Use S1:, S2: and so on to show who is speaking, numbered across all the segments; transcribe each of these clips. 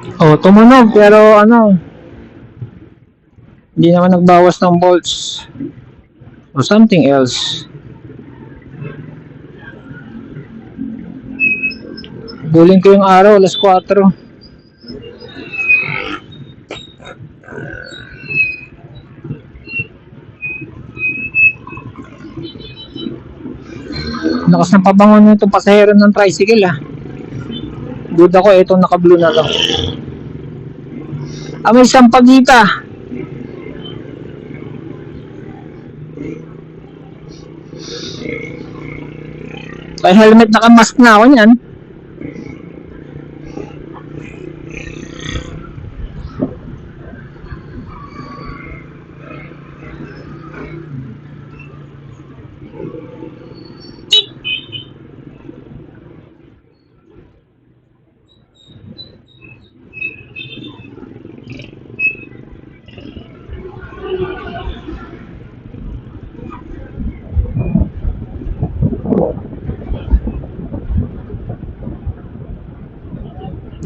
S1: Oh, tumunog pero ano, hindi naman nagbawas ng volts or something else. Guling ko yung araw, alas 4. Lakas ng pabango nito pasahero ng tricycle ah. Good ako itong naka-blue na to. Ah, may sampagita. May helmet, naka-mask na ako niyan.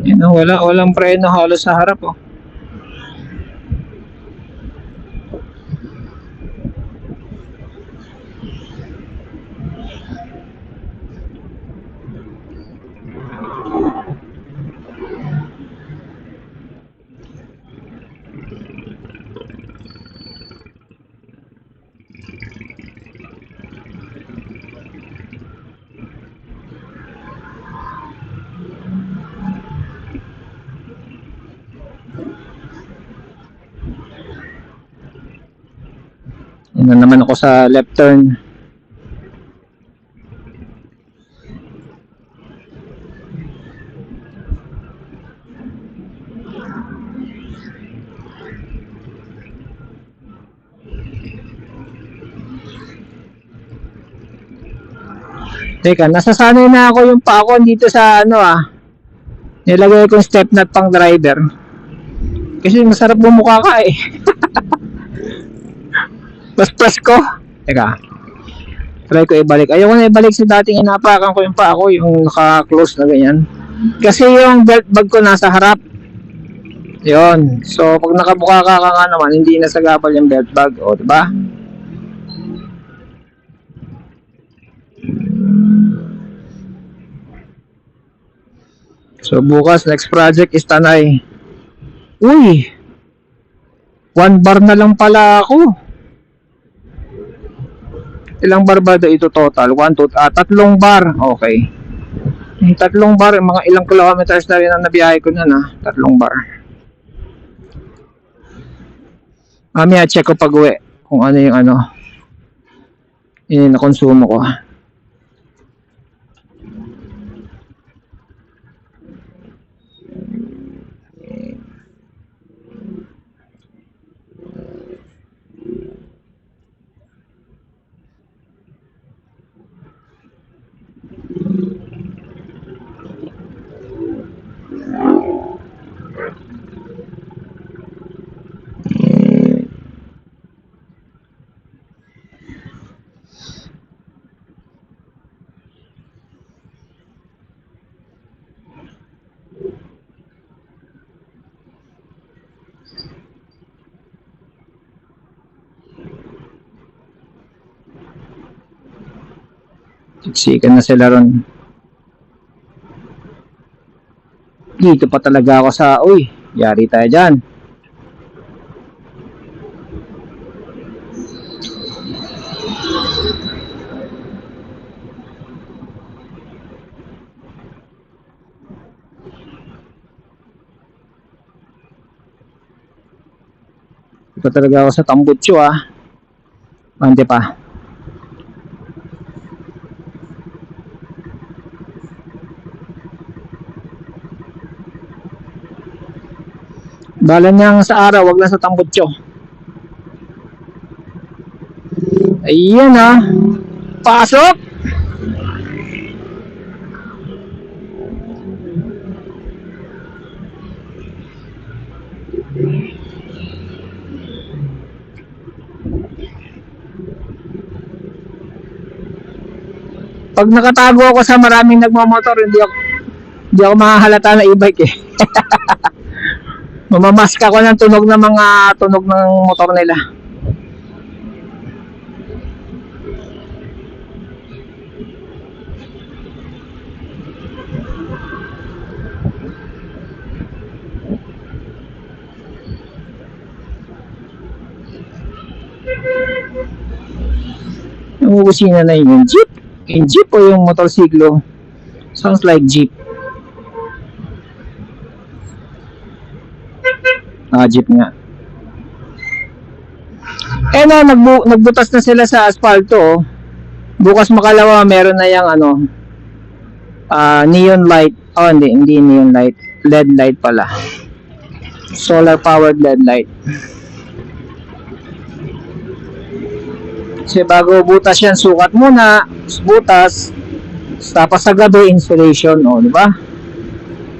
S1: Yun, walang preno halos sa harap oh. Yun na naman ako sa left turn. Teka, nasasanay na ako yung pa ako dito sa ano ah. Nilagay ko yung step nut pang driver. Kasi masarap bumuka ka eh. Pas ko. Teka. Try ko ibalik. Ayoko na ibalik sa dating inapakan ko yung pa ako, yung naka-close na ganyan. Kasi yung belt bag ko nasa harap. Yun. So, pag nakabuka ka nga naman, hindi nasagapal yung belt bag. O, diba? So, bukas, next project is Tanay. Uy! 1 bar na lang pala ako. Ilang bar ba ito total? 1, 2, 3 bar. Okay. 3 bar, mga ilang kilometers na rin ang nabiyahe ko na na. 3 bar. Mamaya check ko pag uwi kung ano yung ano. Yun na konsumo ko. Siksikan na sila ron. Dito pa talaga ako sa, uy, yari tayo dyan. Dito pa talaga ako sa Tambutso ah. Mante pa. Bala niya sa araw, wag lang sa Tambutso. Ayan ah. Pasok! Pag nakatago ako sa maraming nagmamotor, hindi ako mahahalata na e-bike eh. Mamamask ako ng tunog ng motor nila. Yung busina na yun, yung jeep. Yung jeep o yung motorsiklo? Sounds like jeep. Jeep nga. Eh na, nagbutas na sila sa asfalto. Oh. Bukas makalawa, meron na yung neon light. Oh, hindi neon light. LED light pala. Solar powered LED light. Kasi bago butas yan, sukat muna, butas, tapos sa gabi, installation, o, di ba?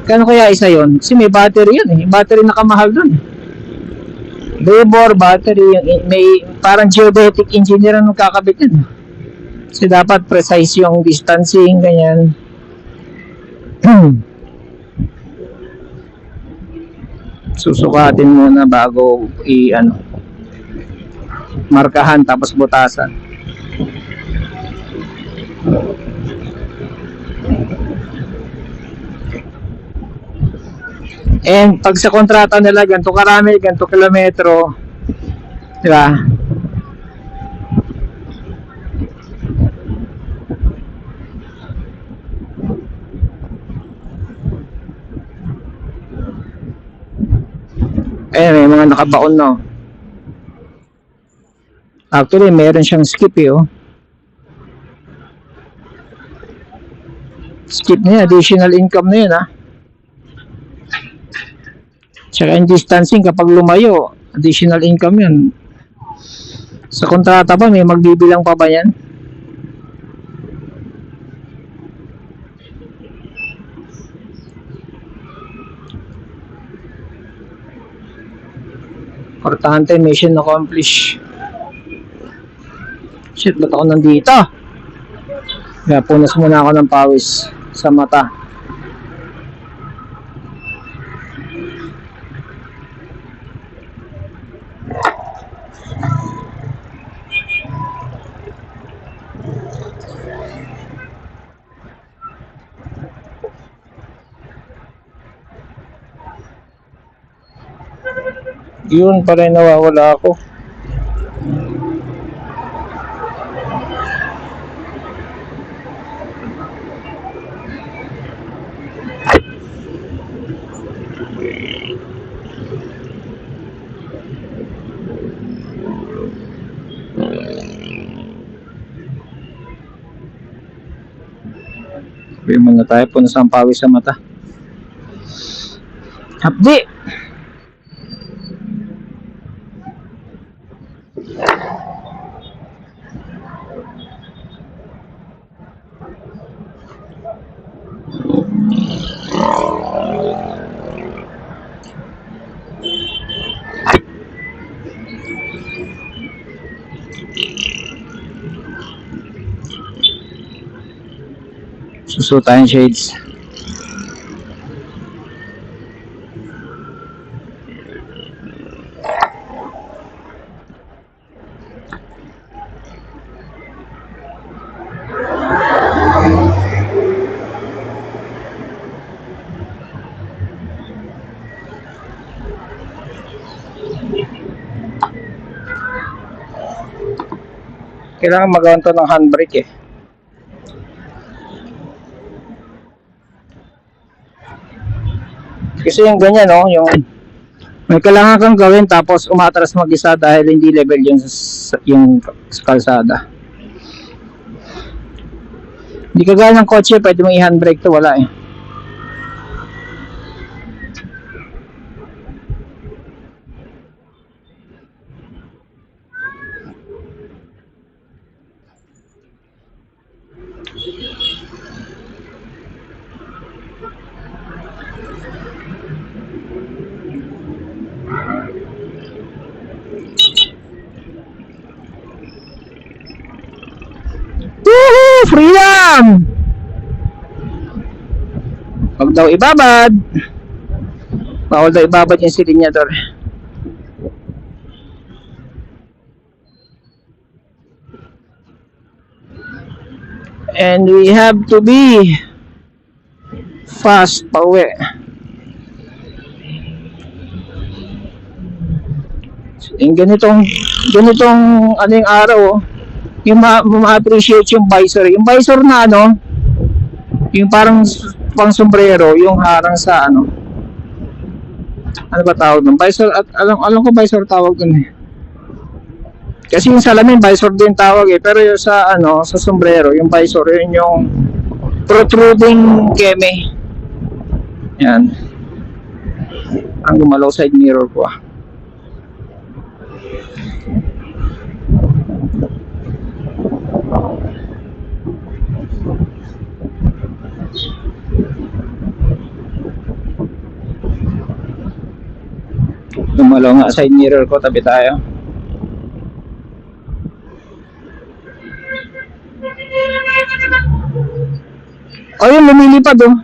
S1: Kano kaya isa yon? Kasi may battery yun eh. Battery na kamahal dun. Labor, battery, may parang geodetic engineer ang kakabit yun. Kasi dapat precise yung distancing, ganyan. Susukatin muna bago markahan tapos butasan. And pag sa kontrata nila ganito karami, ganito kilometro, di ba? May mga nakabaon no. Actually, meron siyang skip eh, oh. Skip na yun, additional income na yun, ha. Tsaka yung distancing, kapag lumayo, additional income yun. Sa kontrata pa, may magbibilang pa ba yan? Importante, mission accomplished. Shit, ba't ako nandito? Kaya punas muna ako ng pawis sa mata. Yun pa rin, nawawala ako. Sabi muna tayo, punas ang pawis sa mata. Hapdi! Susuot tayong shades. Kailangan magawan to ng handbrake eh. Kasi yung ganyan, no, yung may kailangan kang gawin tapos umatras mag-isa dahil hindi level yung kalsada. Hindi kagaya ng kotse, pwede mong i-handbrake to, wala eh. Woohoo! Freedom! Huwag daw ibabad. Bawal daw ibabad yung silinyador. And we have to be fast pauwi. Yung ganitong ano yung araw, yung ma-appreciate yung visor. Yung visor na ano, yung parang pang sombrero, yung harang sa ano ba tawag nun? Visor, at alam ko visor tawag dun eh. Kasi yung salamin, visor din tawag eh. Pero yung sa ano, sa sombrero, yung visor, yun yung protruding keme. Yan. Ang gumalaw side mirror ko ah. Gumalaw nga side mirror ko, tabi tayo. O yun, lumilipad oh.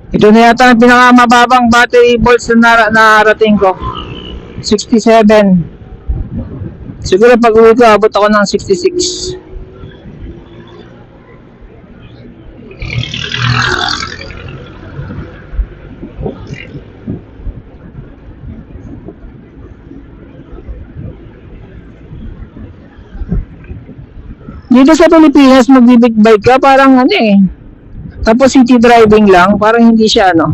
S1: Ito na yata ang pinakamababang battery volts na narating ko. 67. Siguro pag uwi ko abot ako ng 66. Dito sa Pilipinas magbibig bike ka parang ano eh. Tapos city driving lang, parang hindi siya ano.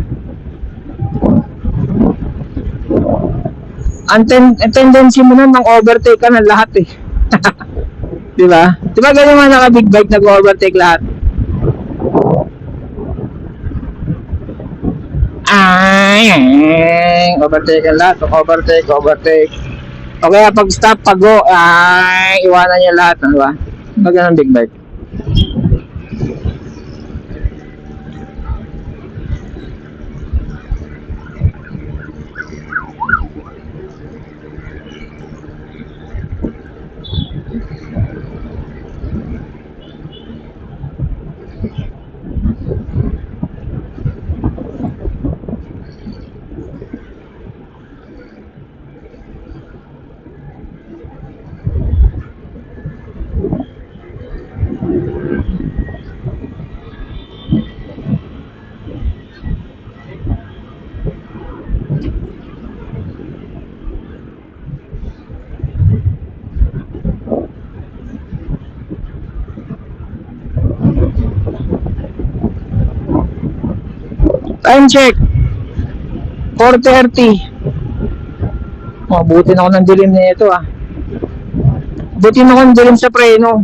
S1: Ang tendency mo nun ng overtake ka ng lahat eh. Di ba? Di ba ganyan mga naka-big bike nag-overtake lahat? Overtake ang lahat. Overtake. O kaya pag stop, pag go, iwanan niya lahat. Di ba? Di ba ganyan big bike? Time check 4:30. Buti na ako ng dilim na ito ah. Buti na ako ng dilim sa preno.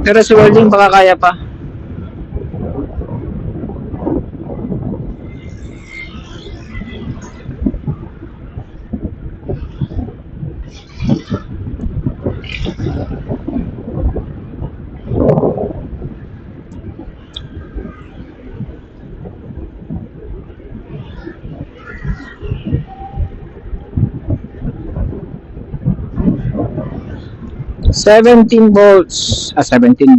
S1: Pero si welding baka kaya pa. Seventeen volts 17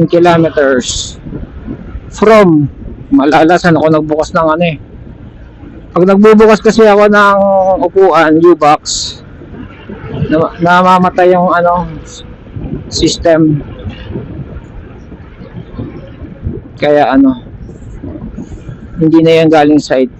S1: kilometers from Malalasan ako nagbukas ng ano eh. Pag nagbubukas kasi ako ng upuan, U-box, namamatay yung ano system. Kaya ano, hindi na yan galing site.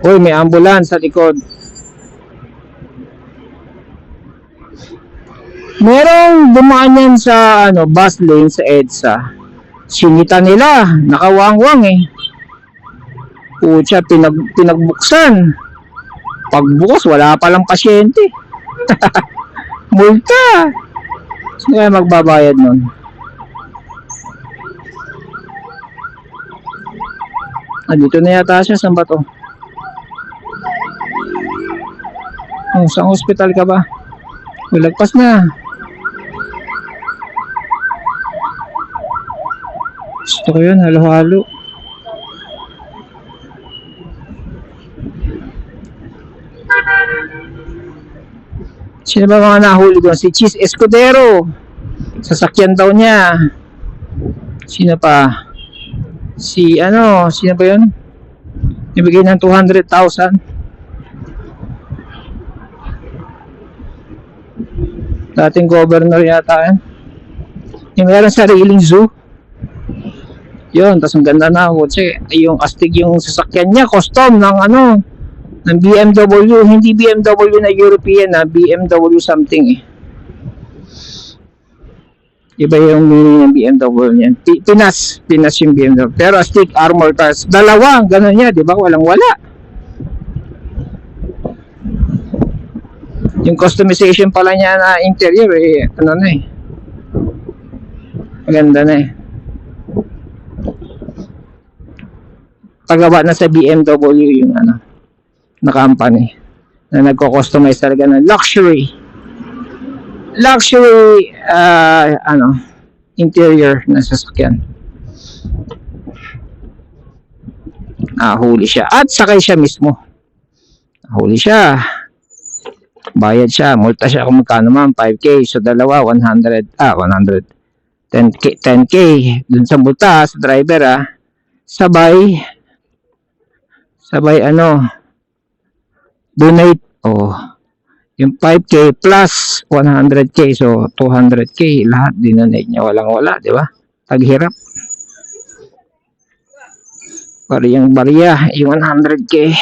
S1: Uy, may ambulance sa likod. Merong dumaan yan sa bus lane sa EDSA. Sinita nila, nakawangwang eh. Pucha, pinagbuksan. Pagbukas, wala palang pasyente. Multa. Sino kaya magbabayad nun? Dito na yata siya. Saan ba to? Saan hospital ka ba? Lagpas na. Gusto ko yun, halo-halo. Sino ba mga nahuli doon? Si Cheese Escudero. Sasakyan daw niya. Sino pa? Sino ba yun? Ibigay ng 200,000. Dating governor yata yan. Yung meron sariling zoo. Yun, tas ang ganda na. Yung astig yung sasakyan niya, custom ng ng BMW, hindi BMW na European na BMW something eh. Iba yung meaning ng BMW niyan. Pinas yung BMW. Pero astig armor cars. Dalawa, gano'n niya, di ba? Walang wala. Yung customization pala niya na interior eh, maganda na eh. Pagawa na sa BMW yung na company na nagko-customize talaga ng luxury interior na sasakyan. Huli siya at sakay siya mismo. Huli siya, bayad siya, multa siya kung magkano man, 5K. So dalawa 100 10K dun sa multa sa driver sabay donate yung 5K plus 100K, so 200K lahat dinonate niya, walang wala, di ba? Taghirap. Bariyang bariya yung 100K.